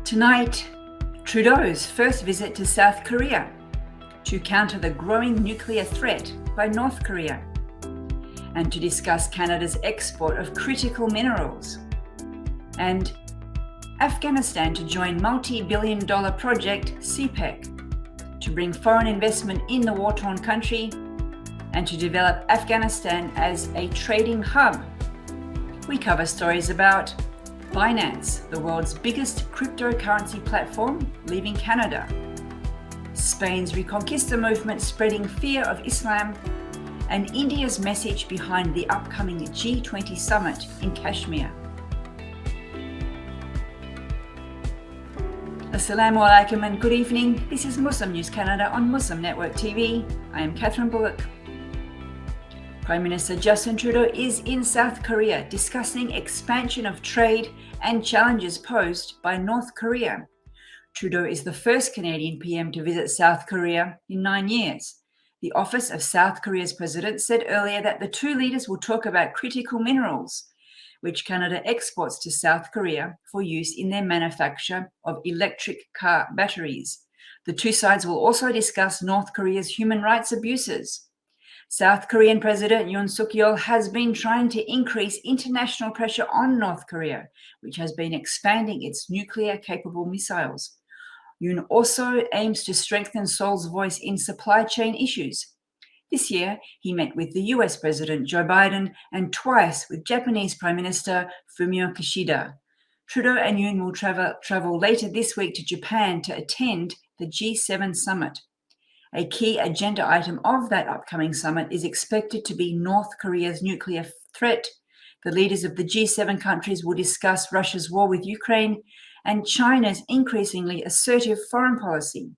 Tonight, Trudeau's first visit to South Korea to counter the growing nuclear threat by North Korea, and to discuss Canada's export of critical minerals, and Afghanistan to join multi-billion-dollar project CPEC to bring foreign investment in the war-torn country and to develop Afghanistan as a trading hub. We cover stories about Binance, the world's biggest cryptocurrency platform, leaving Canada, Spain's Reconquista movement spreading fear of Islam, and India's message behind the upcoming G-20 summit in Kashmir. Assalamu alaikum and good evening. This is Muslim News Canada on Muslim Network TV. I am Catherine Bullock. Prime Minister Justin Trudeau is in South Korea discussing expansion of trade and challenges posed by North Korea. Trudeau is the first Canadian PM to visit South Korea in 9 years. The Office of South Korea's president said earlier that the two leaders will talk about critical minerals, which Canada exports to South Korea for use in their manufacture of electric car batteries. The two sides will also discuss North Korea's human rights abuses. South Korean President Yoon Suk-yeol has been trying to increase international pressure on North Korea, which has been expanding its nuclear-capable missiles. Yoon also aims to strengthen Seoul's voice in supply chain issues. This year, he met with the US President Joe Biden and twice with Japanese Prime Minister Fumio Kishida. Trudeau and Yoon will travel later this week to Japan to attend the G7 summit. A key agenda item of that upcoming summit is expected to be North Korea's nuclear threat. The leaders of the G7 countries will discuss Russia's war with Ukraine and China's increasingly assertive foreign policy.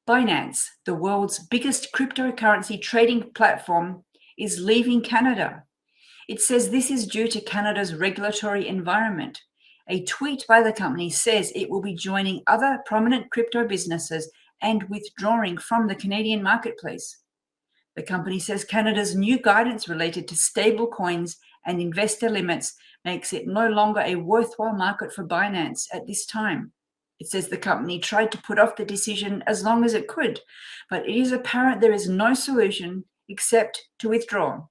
Binance, the world's biggest cryptocurrency trading platform, is leaving Canada. It says this is due to Canada's regulatory environment. A tweet by the company says it will be joining other prominent crypto businesses and withdrawing from the Canadian marketplace. The company says Canada's new guidance related to stable coins and investor limits makes it no longer a worthwhile market for Binance at this time. It says the company tried to put off the decision as long as it could, but it is apparent there is no solution except to withdraw.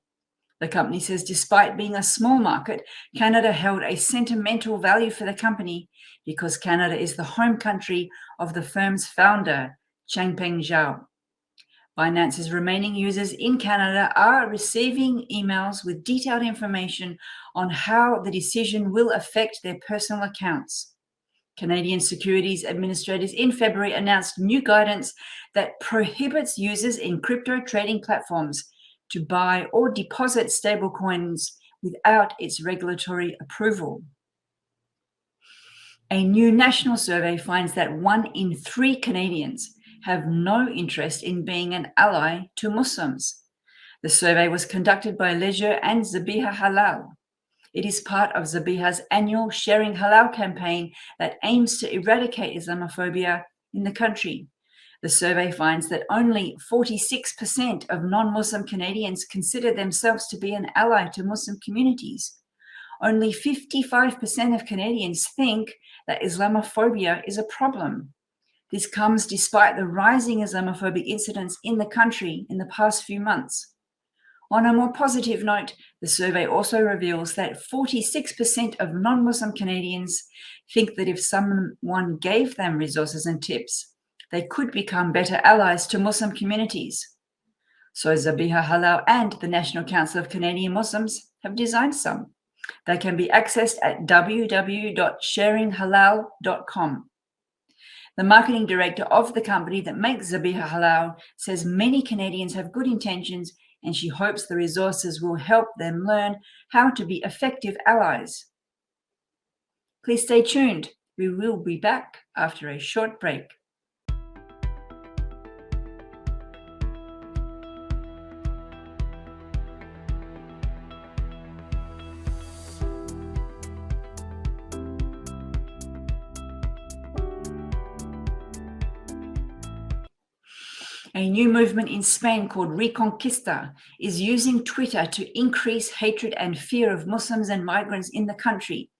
The company says despite being a small market, Canada held a sentimental value for the company because Canada is the home country of the firm's founder, Changpeng Zhao. Binance's remaining users in Canada are receiving emails with detailed information on how the decision will affect their personal accounts. Canadian securities administrators in February announced new guidance that prohibits users in crypto trading platforms to buy or deposit stablecoins without its regulatory approval. A new national survey finds that 1 in 3 Canadians have no interest in being an ally to Muslims. The survey was conducted by Leisure and Zabiha Halal. It is part of Zabiha's annual Sharing Halal campaign that aims to eradicate Islamophobia in the country. The survey finds that only 46% of non-Muslim Canadians consider themselves to be an ally to Muslim communities. Only 55% of Canadians think that Islamophobia is a problem. This comes despite the rising Islamophobic incidents in the country in the past few months. On a more positive note, the survey also reveals that 46% of non-Muslim Canadians think that if someone gave them resources and tips, they could become better allies to Muslim communities. So Zabiha Halal and the National Council of Canadian Muslims have designed some. They can be accessed at www.sharinghalal.com. The marketing director of the company that makes Zabiha Halal says many Canadians have good intentions and she hopes the resources will help them learn how to be effective allies. Please stay tuned. We will be back after a short break. A new movement in Spain called Reconquista is using Twitter to increase hatred and fear of Muslims and migrants in the country.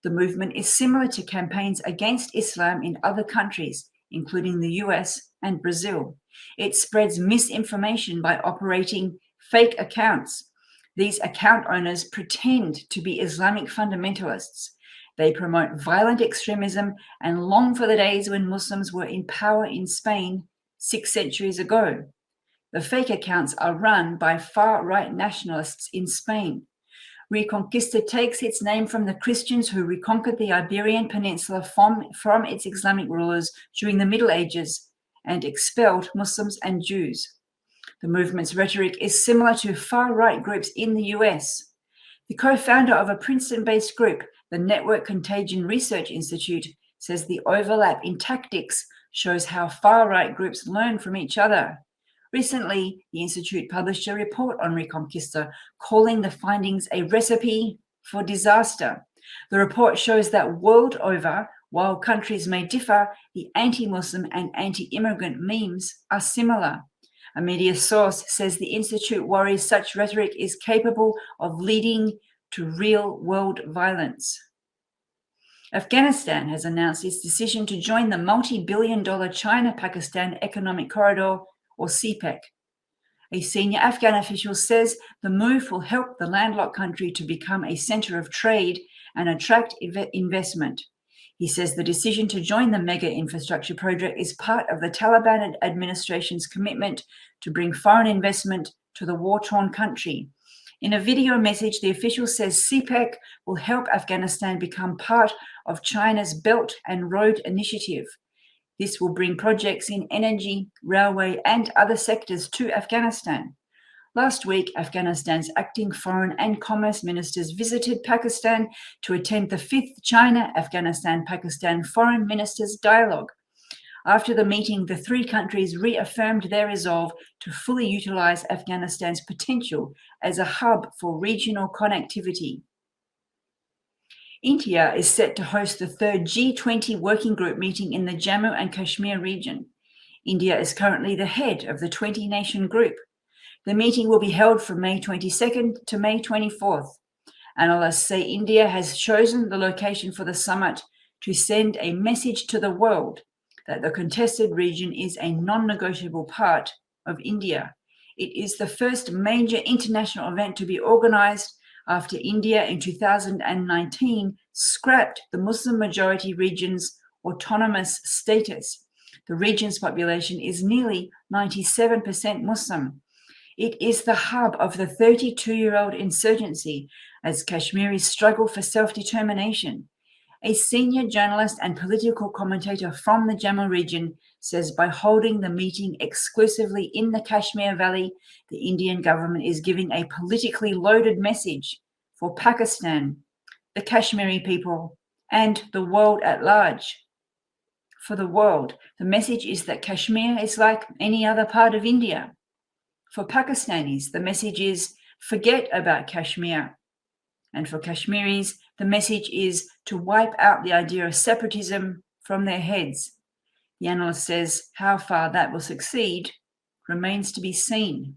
The movement is similar to campaigns against Islam in other countries, including the US and Brazil. It spreads misinformation by operating fake accounts. These account owners pretend to be Islamic fundamentalists. They promote violent extremism and long for the days when Muslims were in power in Spain 6 centuries ago. The fake accounts are run by far-right nationalists in Spain. Reconquista takes its name from the Christians who reconquered the Iberian Peninsula from its Islamic rulers during the Middle Ages and expelled Muslims and Jews. The movement's rhetoric is similar to far-right groups in the US. The co-founder of a Princeton-based group, the Network Contagion Research Institute, says the overlap in tactics shows how far-right groups learn from each other. Recently, the Institute published a report on Reconquista, calling the findings a recipe for disaster. The report shows that world over, while countries may differ, the anti-Muslim and anti-immigrant memes are similar. A media source says the Institute worries such rhetoric is capable of leading to real-world violence. Afghanistan has announced its decision to join the multi-billion-dollar China-Pakistan Economic Corridor, or CPEC. A senior Afghan official says the move will help the landlocked country to become a center of trade and attract investment. He says the decision to join the mega infrastructure project is part of the Taliban administration's commitment to bring foreign investment to the war-torn country. In a video message, the official says CPEC will help Afghanistan become part of China's Belt and Road Initiative. This will bring projects in energy, railway, and other sectors to Afghanistan. Last week, Afghanistan's acting foreign and commerce ministers visited Pakistan to attend the 5th China-Afghanistan-Pakistan Foreign Ministers Dialogue. After the meeting, the three countries reaffirmed their resolve to fully utilize Afghanistan's potential as a hub for regional connectivity. India is set to host the third G-20 working group meeting in the Jammu and Kashmir region. India is currently the head of the 20-nation group. The meeting will be held from May 22nd to May 24th. Analysts say India has chosen the location for the summit to send a message to the world that the contested region is a non-negotiable part of India. It is the first major international event to be organized after India in 2019 scrapped the Muslim-majority region's autonomous status. The region's population is nearly 97% Muslim. It is the hub of the 32-year-old insurgency as Kashmiris struggle for self-determination. A senior journalist and political commentator from the Jammu region says by holding the meeting exclusively in the Kashmir Valley, the Indian government is giving a politically loaded message for Pakistan, the Kashmiri people, and the world at large. For the world, the message is that Kashmir is like any other part of India. For Pakistanis, the message is forget about Kashmir. And for Kashmiris, the message is to wipe out the idea of separatism from their heads. The analyst says how far that will succeed remains to be seen.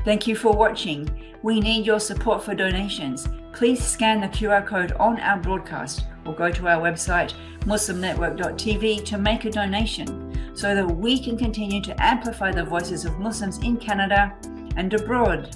Thank you for watching. We need your support for donations. Please scan the QR code on our broadcast or go to our website muslimnetwork.tv to make a donation so that we can continue to amplify the voices of Muslims in Canada and abroad.